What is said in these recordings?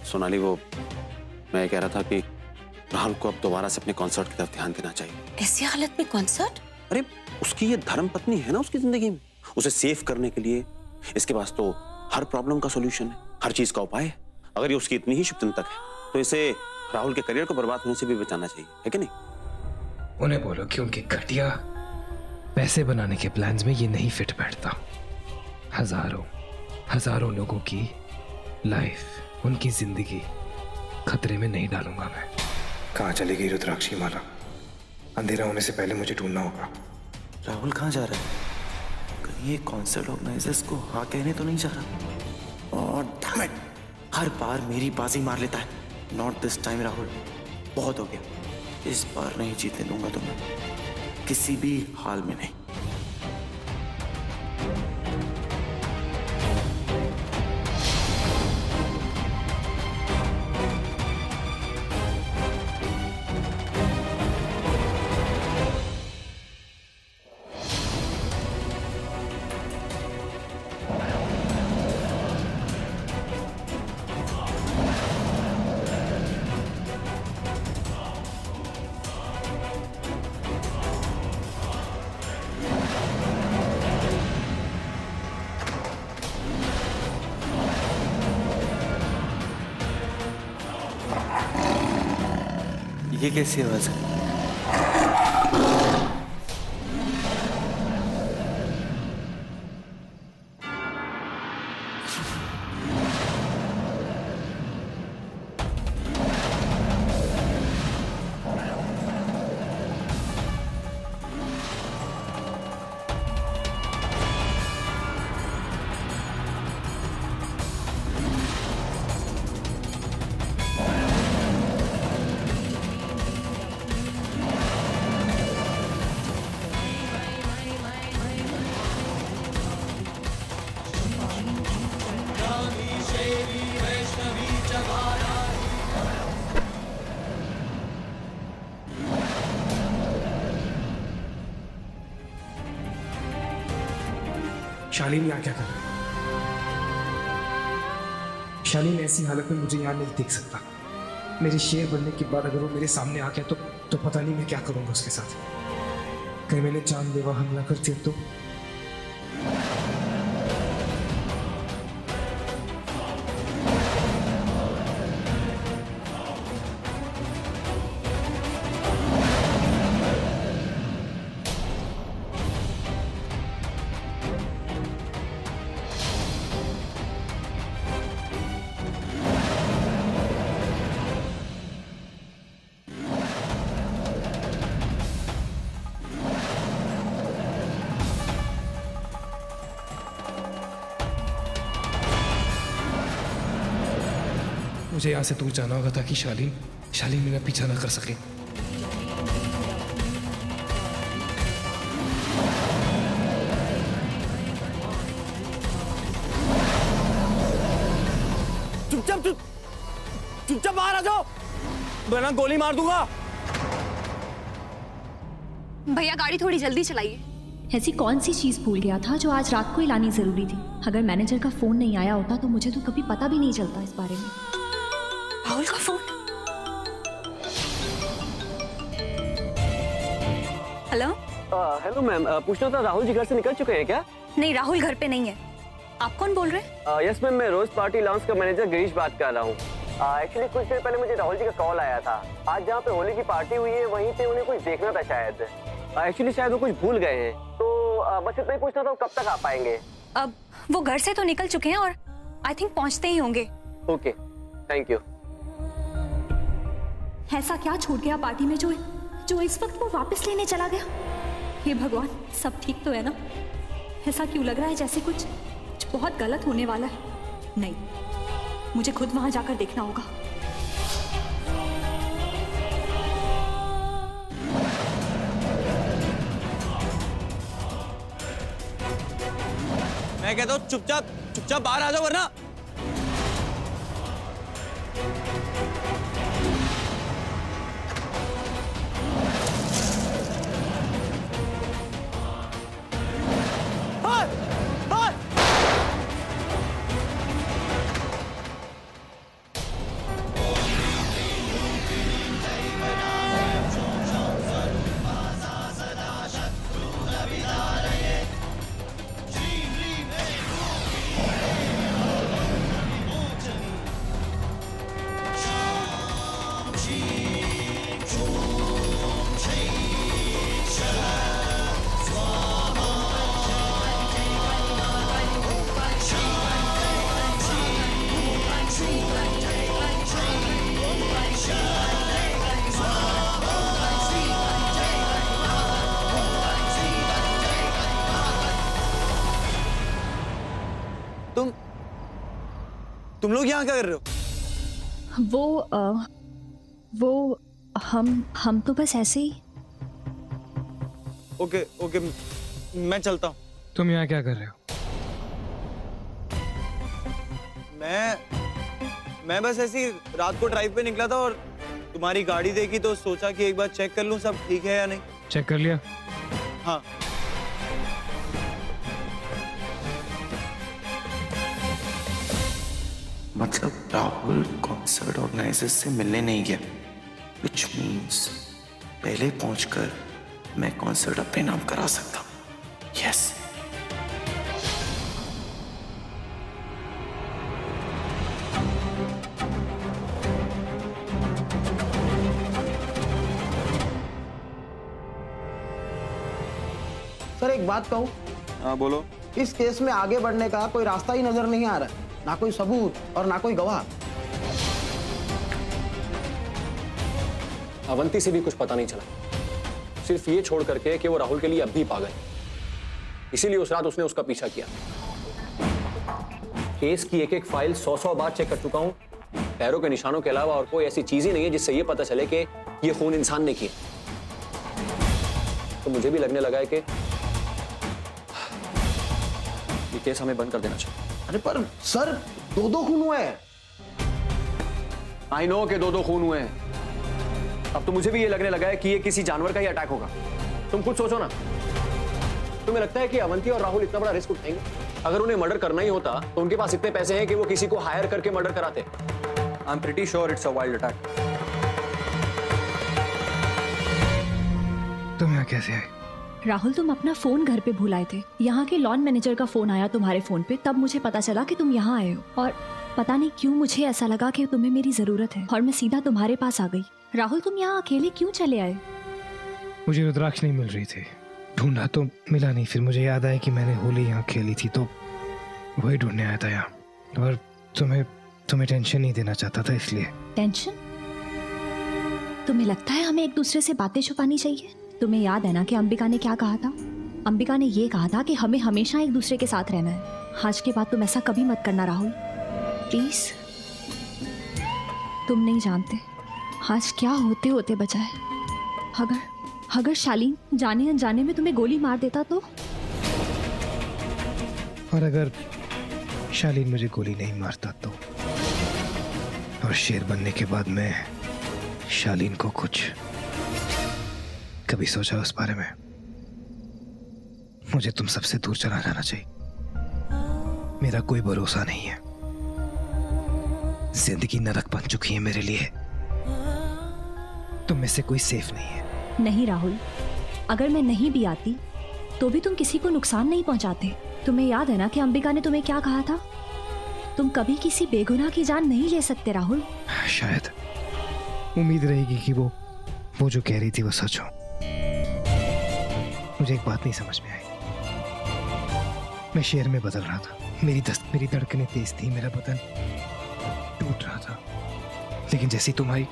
सोनाली, वो मैं कह रहा था कि राहुल को अब दोबारा से अपने कॉन्सर्ट की तरफ ध्यान देना चाहिए। ऐसी हालत में कॉन्सर्ट? अरे उसकी ये धर्म पत्नी है ना उसकी जिंदगी में, उसे सेव करने के लिए इसके पास तो हर प्रॉब्लम का सॉल्यूशन है, हर चीज का उपाय है। अगर ये उसकी इतनी ही शुभचिंतक है तो इसे राहुल के करियर को बर्बाद होने से भी बचाना चाहिए, है कि नहीं? उन्हें बोलो कि उनके घटिया पैसे बनाने के प्लान्स में ये नहीं फिट बैठता। हजारों लोगों की लाइफ, उनकी जिंदगी खतरे में नहीं डालूंगा मैं। कहाँ चली गई रुद्राक्षी माला? अंधेरा होने से पहले मुझे ढूंढना होगा। राहुल कहाँ जा रहा है? कहीं ये कॉन्सर्ट ऑर्गेनाइजर्स को हाँ कहने तो नहीं जा रहा? और डैम इट, हर बार मेरी बाजी मार लेता है। नॉट दिस टाइम राहुल, बहुत हो गया। इस बार नहीं जीतने दूंगा तुम्हें, किसी भी हाल में नहीं। ये कैसी आवाज है? शालीन यहाँ क्या कर रही है? शालीन ऐसी हालत में मुझे यहाँ नहीं देख सकता। मेरे शेर बनने के बाद अगर वो मेरे सामने आ गया तो पता नहीं मैं क्या करूंगा उसके साथ। कहीं मैंने जानलेवा हमला कर दिया तो? मुझे यहाँ से दूर जाना होगा ताकि शालीन मेरा पीछा ना कर सके। चुपचाप बाहर आ जाओ, वरना गोली मार दूंगा। भैया गाड़ी थोड़ी जल्दी चलाइए। ऐसी कौन सी चीज भूल गया था जो आज रात को ही लानी जरूरी थी? अगर मैनेजर का फोन नहीं आया होता तो मुझे तो कभी पता भी नहीं चलता इस बारे में। राहुल का फोन। हेलो। हेलो मैम, पूछना था राहुल जी घर से निकल चुके हैं क्या? नहीं, राहुल घर पे नहीं है। आप कौन बोल रहे हैं? यस मैम, मैं रोज पार्टी लॉन्च का मैनेजर गिरीश बात कर रहा हूँ। एक्चुअली कुछ देर पहले मुझे राहुल जी का कॉल आया था। आज जहाँ पे होली की पार्टी हुई है वहीं पे उन्हें कुछ देखना था शायद। एक्चुअली शायद वो कुछ भूल गए हैं, तो बस इतना ही पूछना था कब तक आ पाएंगे। अब वो घर से तो निकल चुके हैं और आई थिंक पहुंचते ही होंगे। Okay, thank you. ऐसा क्या छूट गया पार्टी में जो इस वक्त वो वापस लेने चला गया? हे भगवान, सब ठीक तो है ना? ऐसा क्यों लग रहा है जैसे कुछ बहुत गलत होने वाला है? नहीं, मुझे खुद वहां जाकर देखना होगा। मैं कहता हूँ चुपचाप बाहर आ जाओ, वरना तुम लोग यहाँ क्या कर रहे हो? वो हम तो बस ऐसे ही। ओके, मैं चलता हूँ। तुम यहाँ क्या कर रहे हो? मैं बस ऐसी रात को ड्राइव पे निकला था और तुम्हारी गाड़ी देखी तो सोचा कि एक बार चेक कर लूं सब ठीक है या नहीं। चेक कर लिया? हाँ। मतलब राहुल कॉन्सर्ट ऑर्गेनाइजर से मिलने नहीं गया, विच मीन्स पहले पहुंचकर मैं कॉन्सर्ट अपने नाम करा सकता हूँ। यस। सर एक बात कहूँ, हाँ बोलो। इस केस में आगे बढ़ने का कोई रास्ता ही नजर नहीं आ रहा है, ना कोई सबूत और ना कोई गवाह। अवंती से भी कुछ पता नहीं चला, सिर्फ ये छोड़ करके कि वो राहुल के लिए अब भी पागल है, इसीलिए उस रात उसने उसका पीछा किया। केस की एक एक फाइल 100 बार चेक कर चुका हूं, पैरों के निशानों के अलावा और कोई ऐसी चीज ही नहीं है जिससे ये पता चले कि ये खून इंसान ने किया। तो मुझे भी लगने लगा है कि ये केस हमें बंद कर देना चाहिए। अरे पर सर, दो खून हुए हैं। आई नो कि दो खून हुए हैं। अब तो मुझे भी ये लगने लगा है कि ये किसी जानवर का ही अटैक होगा। तुम कुछ सोचो ना, तुम्हें लगता है कि अवंती और राहुल इतना बड़ा रिस्क उठाएंगे? अगर उन्हें मर्डर करना ही होता तो उनके पास इतने पैसे हैं कि वो किसी को हायर करके मर्डर कराते। I am pretty sure it's a wild attack. तुम यहाँ कैसे आए? राहुल, तुम अपना फोन घर पे भूल आए थे। यहाँ के लॉन मैनेजर का फोन आया तुम्हारे फोन पे, तब मुझे पता चला कि तुम यहाँ आए हो। और पता नहीं क्यों मुझे ऐसा लगा कि तुम्हें मेरी जरूरत है और मैं सीधा तुम्हारे पास आ गई। राहुल, तुम यहाँ अकेले क्यों चले आए? मुझे रुद्राक्ष नहीं मिल रही थी, ढूंढा तो मिला नहीं। फिर मुझे याद आया कि मैंने होली यहाँ खेली थी, तो वही ढूंढने आया था यहाँ। और तुम्हें टेंशन नहीं देना चाहता था, इसलिए। टेंशन? तुम्हें लगता है हमें एक दूसरे से बातें छुपानी चाहिए? तुम्हें याद है ना कि अंबिका ने क्या कहा था? अंबिका ने ये कहा था कि हमें हमेशा एक दूसरे के साथ रहना है। आज के बाद तुम ऐसा कभी मत करना राहुल, प्लीज। तुम नहीं जानते आज क्या होते होते बचा है। अगर शालीन जाने अनजाने में तुम्हें गोली मार देता तो? और अगर शालीन मुझे गोली नहीं मारता तो? और शेर बनने के बाद मैं शालीन को कुछ कभी सोचा उस बारे में? मुझे तुम सबसे दूर चला जाना चाहिए। मेरा कोई भरोसा नहीं है, जिंदगी नरक बन चुकी है मेरे लिए। तुम में से कोई सेफ नहीं है। नहीं राहुल, अगर मैं नहीं भी आती तो भी तुम किसी को नुकसान नहीं पहुंचाते। तुम्हें याद है ना कि अंबिका ने तुम्हें क्या कहा था? तुम कभी किसी बेगुनाह की जान नहीं ले सकते राहुल। शायद उम्मीद रहेगी कि वो जो कह रही थी वो सच हो। मुझे एक बात नहीं समझ में आई। मैं शेर में बदल रहा था, मेरी धड़कनें तेज थी, मेरा बदन टूट रहा था, लेकिन जैसी तुम आई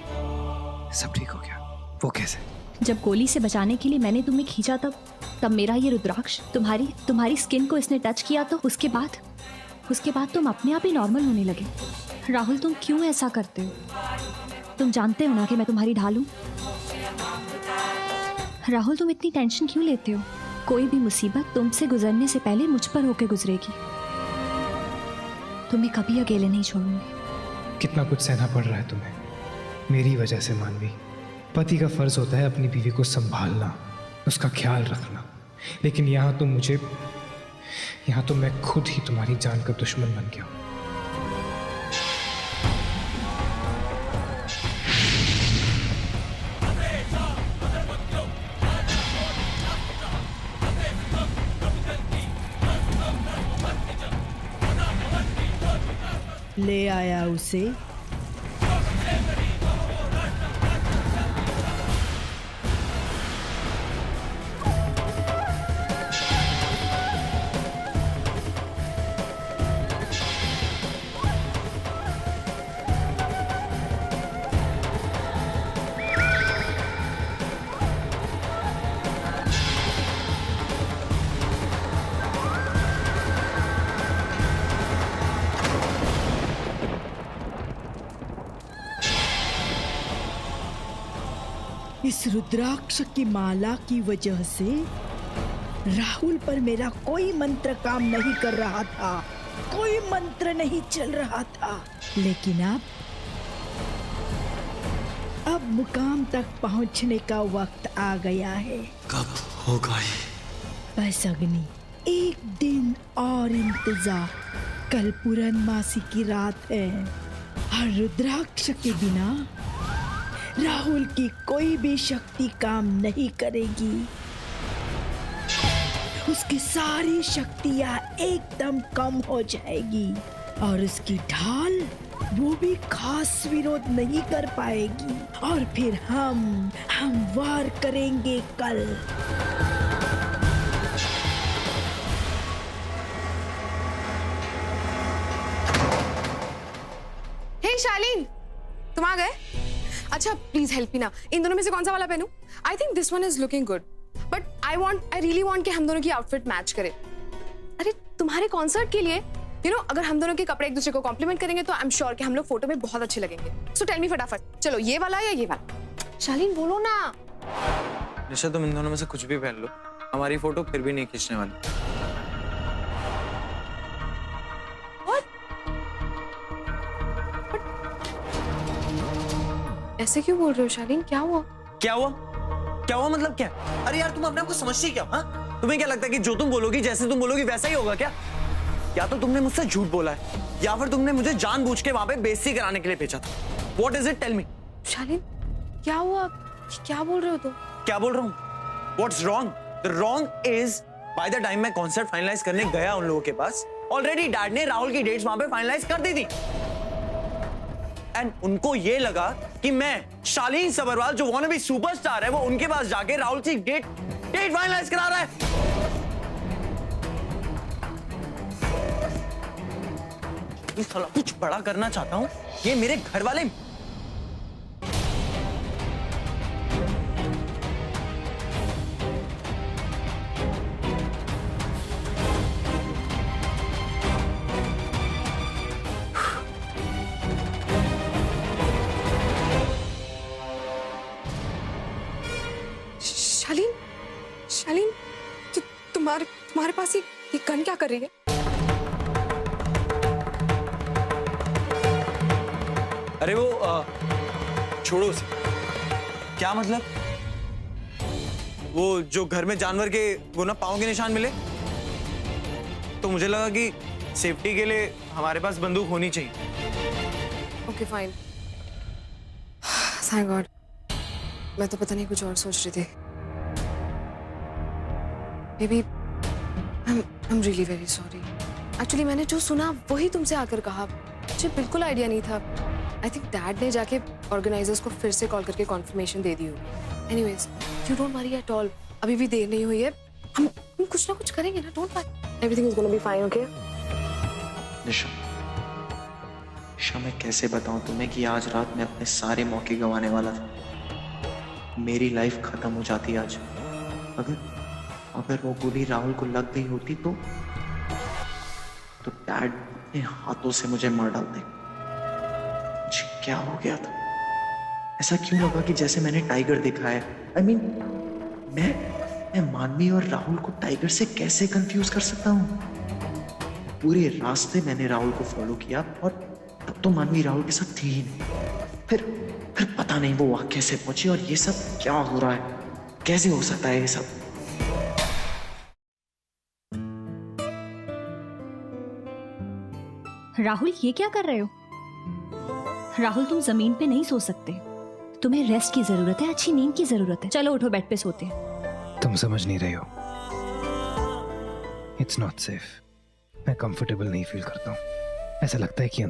सब ठीक हो गया। वो कैसे? जब गोली से बचाने के लिए मैंने तुम्हें खींचा तब मेरा ये रुद्राक्ष तुम्हारी स्किन को इसने टच किया, तो उसके बाद तुम अपने आप ही नॉर्मल होने लगे। राहुल, तुम क्यों ऐसा करते हो? तुम जानते हो ना कि मैं तुम्हारी ढाल हूं। राहुल, तुम इतनी टेंशन क्यों लेते हो? कोई भी मुसीबत तुमसे गुजरने से पहले मुझ पर होकर गुजरेगी। तुम्हें कभी अकेले नहीं छोड़ूंगी। कितना कुछ सहना पड़ रहा है तुम्हें मेरी वजह से मानवी। पति का फर्ज होता है अपनी बीवी को संभालना, उसका ख्याल रखना, लेकिन यहाँ तो मैं खुद ही तुम्हारी जान का दुश्मन बन गया हूं। ले आया उसे। इस रुद्राक्ष की माला की वजह से राहुल पर मेरा कोई मंत्र काम नहीं कर रहा था, कोई मंत्र नहीं चल रहा था। लेकिन अब मुकाम तक पहुंचने का वक्त आ गया है। कब होगा ये? बस अग्नि, एक दिन और इंतजार। कल पूर्णमासी की रात है और रुद्राक्ष के बिना राहुल की कोई भी शक्ति काम नहीं करेगी। उसकी सारी शक्तियां एकदम कम हो जाएगी और उसकी ढाल वो भी खास विरोध नहीं कर पाएगी। और फिर हम वार करेंगे कल। हे शालीन, तुम आ गए? अच्छा प्लीज हेल्प मी ना, इन दोनों में से कौन सा वाला पहनूं? I think this one is looking good, but I really want कि हम दोनों की आउटफिट मैच करे। अरे तुम्हारे कॉन्सर्ट के लिए अगर हम दोनों के कपड़े एक दूसरे को कॉम्प्लीमेंट करेंगे तो आई एम श्योर कि हम लोग फोटो में बहुत अच्छे लगेंगे। सो टेल मी फटाफट, चलो ये वाला या ये वाला? शालीन बोलो ना। निशा तुम इन दोनों में से कुछ भी पहन लो, हमारी फोटो फिर भी नहीं खींचने वाली। ऐसे क्यों बोल रहे हो शालीन? क्या हुआ? क्या हुआ? क्या हुआ मतलब क्या? अरे यार तुम अपने आप को समझती क्या? हाँ, तुम्हें क्या लगता है कि जो तुम बोलोगी, जैसे तुम बोलोगी वैसा ही होगा क्या? या तो तुमने मुझसे झूठ बोला है या फिर तुमने मुझे जानबूझ के वहां पे बेइज्जती कराने के लिए भेजा था। What is it? Tell me. शालीन क्या हुआ? क्या बोल रहे हो तुम? क्या बोल रहा हूँ? What's wrong? The wrong is by the time मैं कॉन्सर्ट फाइनलाइज करने गया उन लोगों के पास, ऑलरेडी डैड ने राहुल की डेट्स वहां पे फाइनलाइज कर दी थी। एंड उनको ये लगा कि मैं शालीन सबरवाल जो वांना बी सुपरस्टार है वो उनके पास जाके राहुल की डेट फाइनलाइज करा रहा है। इस साला कुछ बड़ा करना चाहता हूं, ये मेरे घर वाले शालीन तुम्हारे पास ये गन क्या कर रही है? अरे वो छोड़ो उसे। क्या मतलब? वो जो घर में जानवर के वो ना पाँव के निशान मिले, तो मुझे लगा कि सेफ्टी के लिए हमारे पास बंदूक होनी चाहिए। Okay fine, thank God. मैं तो पता नहीं कुछ और सोच रही थी। Maybe I'm really very sorry. Actually मैंने जो सुना वही तुमसे आकर कहा, मुझे बिल्कुल आइडिया नहीं था। आई थिंक डैड ने जाके ऑर्गेनाइजर्स को फिर से कॉल करके कॉन्फर्मेशन दे दी होगी। Anyways you don't worry at all, अभी भी देर नहीं हुई है, हम कुछ ना कुछ करेंगे ना। Don't worry, everything is gonna be fine. Okay Nisha, मैं कैसे बताऊं तुम्हें कि आज रात मैं अपने सारे मौके गंवाने वाला था। मेरी लाइफ खत्म हो जाती आज। अगर वो गोली राहुल को लग गई होती तो डैड अपने हाथों से मुझे मार डालते। मुझे क्या हो गया था? ऐसा क्यों लगा कि जैसे मैंने टाइगर देखा है? I mean, मैं मानवी और राहुल को टाइगर से कैसे कंफ्यूज कर सकता हूँ? पूरे रास्ते मैंने राहुल को फॉलो किया और तब तो मानवी राहुल के साथ थी ही नहीं। फिर पता नहीं वो वहां कैसे पहुंची और ये सब क्या हो रहा है? कैसे हो सकता है ये सब? राहुल ये क्या कर रहे हो? राहुल तुम जमीन पे नहीं सो सकते, तुम्हें रेस्ट की जरूरत है, अच्छी नींद की जरूरत है। चलो उठो, बेड पे सोते हैं। तुम समझ नहीं रही हो, इट्स नॉट सेफ। मैं कंफर्टेबल नहीं फील करता हूँ। ऐसा लगता है कि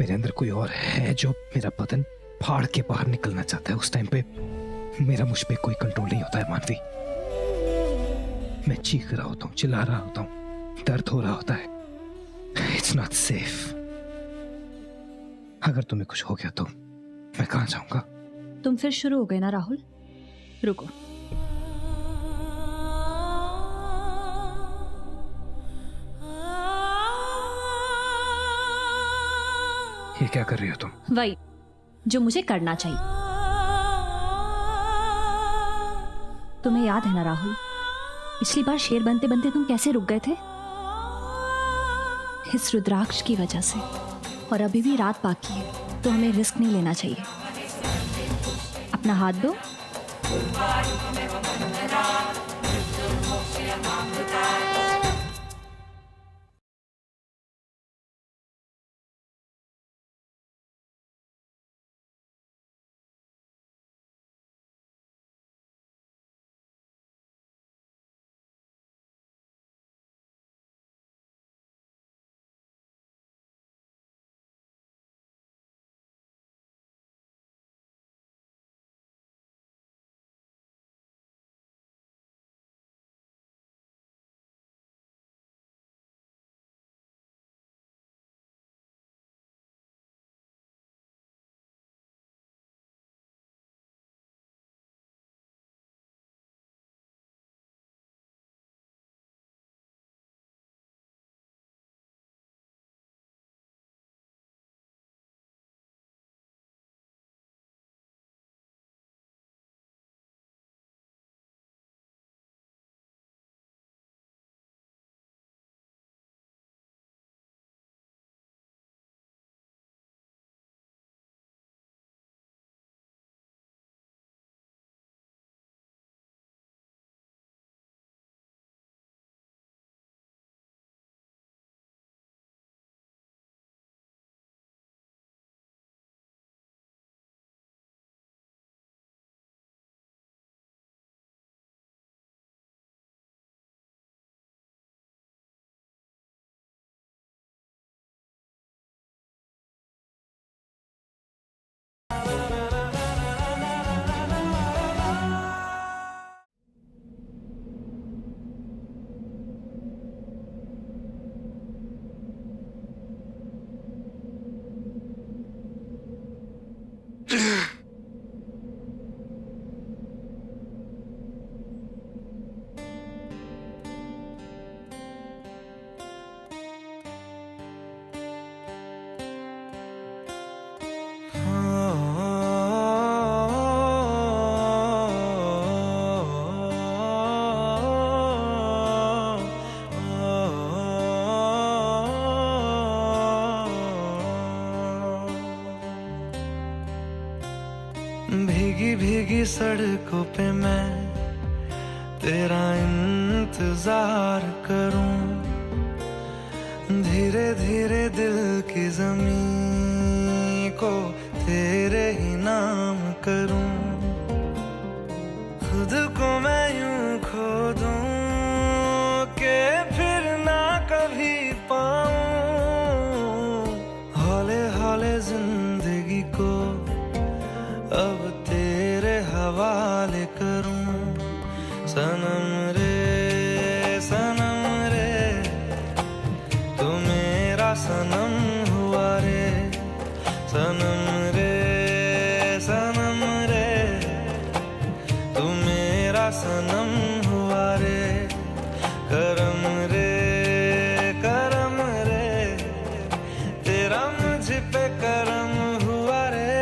मेरे अंदर कोई और है जो मेरा बदन फाड़ के बाहर निकलना चाहता है। उस टाइम पे मेरा मुझ पे कोई कंट्रोल नहीं होता है मानवी। मैं चीख रहा होता हूँ, चिल्ला रहा होता हूँ, दर्द हो रहा होता है। It's not safe. अगर तुम्हें कुछ हो गया तो मैं कहां जाऊंगा? तुम फिर शुरू हो गए ना राहुल, रुको। ये क्या कर रही हो तुम? वही जो मुझे करना चाहिए। तुम्हें याद है ना राहुल, पिछली बार शेर बनते बनते तुम कैसे रुक गए थे? इस रुद्राक्ष की वजह से। और अभी भी रात बाकी है, तो हमें रिस्क नहीं लेना चाहिए। अपना हाथ दो। भीगी भीगी सड़कों पे मैं तेरा इंतजार करूं, धीरे धीरे दिल की ज़मीं को तेरे ही नाम करूं, खुद को मैं यूं खो दूं कि फिर ना कभी पाऊं, हौले हौले जिंदगी को अब तेरे हवाले करूं। सनम रे तू मेरा सनम हुआ रे, सनम रे तू मेरा सनम हुआ रे, करम रे तेरा मुझ पे करम हुआ रे,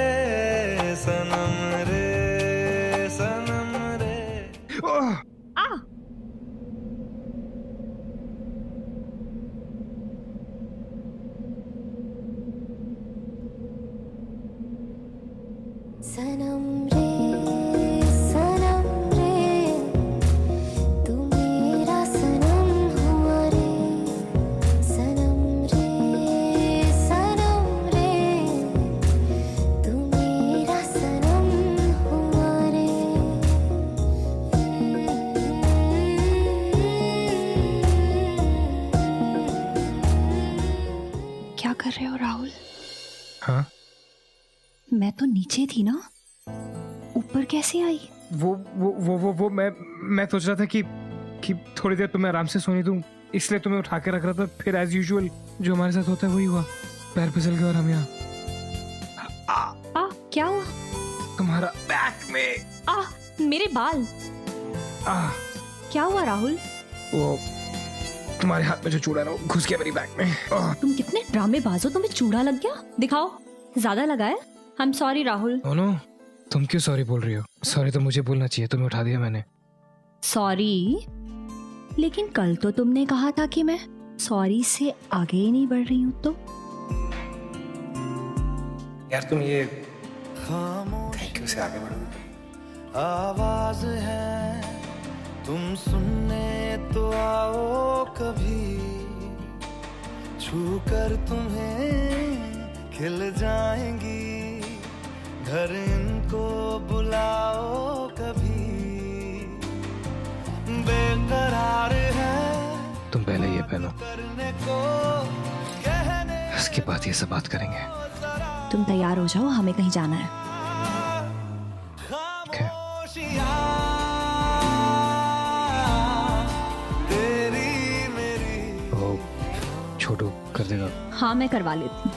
सनम रे। सनम रे तू मेरा सनम हुआ रे, सनम रे तू मेरा सनम हुआ रे। क्या कर रहे हो राहुल? हाँ, मैं तो नीचे थी ना, ऊपर कैसे आई? वो मैं सोच रहा था कि थोड़ी देर तुम्हें आराम से सोने दूं, इसलिए तुम्हें उठा के रख रहा था। फिर एज यूजुअल जो हमारे साथ होता है वही हुआ, पैर फिसल गया और हम यहाँ। क्या हुआ? तुम्हारा बैक में मेरे बाल। क्या हुआ राहुल? वो तुम्हारे हाथ में जो चूड़ा ना वो घुस गया मेरी बैक में। तुम कितने ड्रामेबाज हो, तुम्हें चूड़ा लग गया? दिखाओ, ज्यादा लगा है। I'm sorry Rahul. नो, तुम क्यों सॉरी बोल रही हो? सॉरी तो मुझे बोलना चाहिए, तुम्हें उठा दिया मैंने। सॉरी, लेकिन कल तो तुमने कहा था कि मैं सॉरी से आगे ही नहीं बढ़ रही हूँ तो। यार तुम ये थैंक यू से आगे बढ़ो। आवाज है तुम सुनने तो आओ कभी, छू कर तुम्हें खिल जाएंगी, घर इनको बुलाओ कभी, बेकरार है तुम पहले ये पहनो, करने को कहने उसके बाद ये सब बात करेंगे। तुम तैयार हो जाओ, हमें कहीं जाना है। तेरी मेरी वो छोटू कर देगा। हाँ, मैं करवा लेती हूँ।